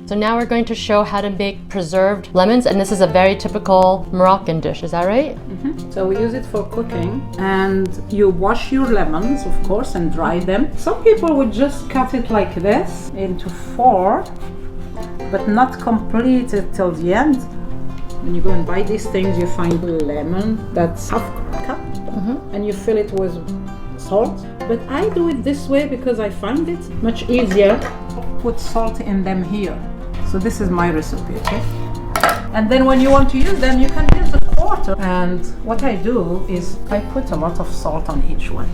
So now we're going to show how to make preserved lemons, and this is a very typical Moroccan dish, is that right? So we use it for cooking, and you wash your lemons, of course, and dry them. Some people would just cut it like this into 4, but not complete it till the end. When you go and buy these things, you find a lemon that's half cut, and you fill it with salt. But I do it this way because I find it much easier. Put salt in them here. So this is my recipe, okay? And then when you want to use them, you can use a quarter. And what I do is I put a lot of salt on each one.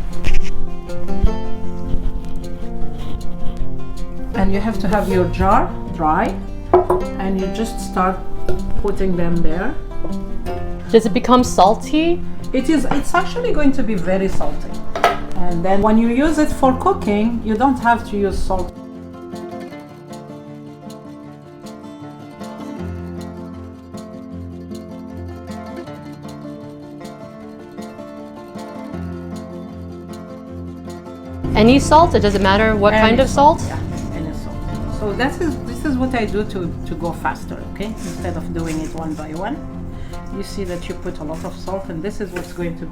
And you have to have your jar dry, and you just start putting them there. Does it become salty? It's actually going to be very salty. And then when you use it for cooking, you don't have to use salt. Any salt? It doesn't matter what kind of salt? Yeah, any salt. So this is what I do to go faster, okay? Instead of doing it one by one. You see that you put a lot of salt, and this is what's going to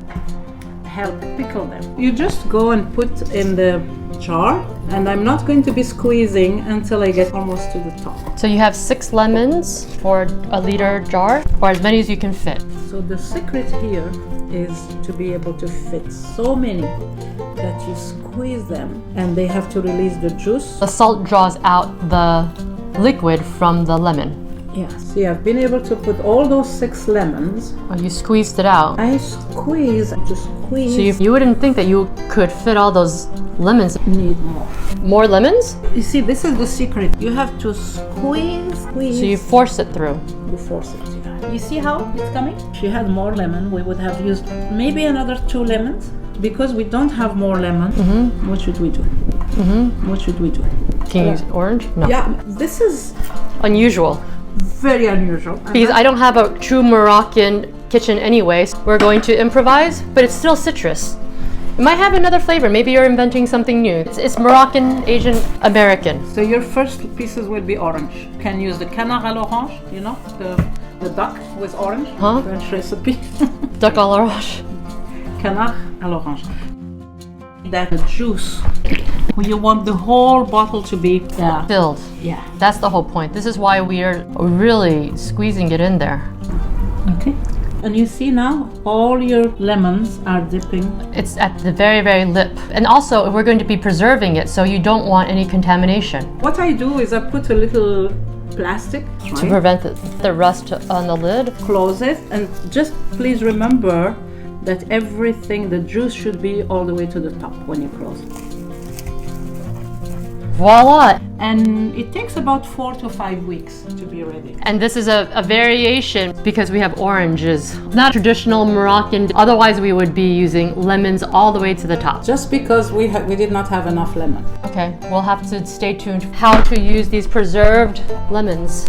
help pickle them. You just go and put in the jar, and I'm not going to be squeezing until I get almost to the top. So you have 6 lemons for a liter jar, or as many as you can fit. So the secret here is to be able to fit so many that you squeeze them, and they have to release the juice. The salt draws out the liquid from the lemon. Yeah, see, I've been able to put all those 6 lemons. Oh, you squeezed it out. I squeeze to squeeze. So you wouldn't think that you could fit all those lemons. Need more. More lemons? You see, this is the secret. You have to squeeze. So you force it through. You force it. Yeah. You see how it's coming? If you had more lemon, we would have used maybe another 2 lemons. Because we don't have more lemon, what should we do? What should we do? Can you use orange? No. Yeah, this is Unusual. very unusual. Because I don't have a true Moroccan kitchen anyway. So we're going to improvise, but it's still citrus. It might have another flavor. Maybe you're inventing something new. It's Moroccan, Asian, American. So your first pieces will be orange. You can use the canard à l'orange, you know, the duck with orange. Huh? French recipe. Duck à l'orange. Canard à l'orange. That juice. You want the whole bottle to be Filled. Yeah. That's the whole point. This is why we are really squeezing it in there. Okay. And you see now all your lemons are dipping. It's at the very, very lip. And also we're going to be preserving it, so you don't want any contamination. What I do is I put a little plastic To prevent the rust on the lid. Close it, and just please remember that everything, the juice should be all the way to the top when you close it. Voila! And it takes about 4 to 5 weeks to be ready. And this is a variation because we have oranges. It's not traditional Moroccan, otherwise we would be using lemons all the way to the top. Just because we did not have enough lemon. Okay, we'll have to stay tuned how to use these preserved lemons.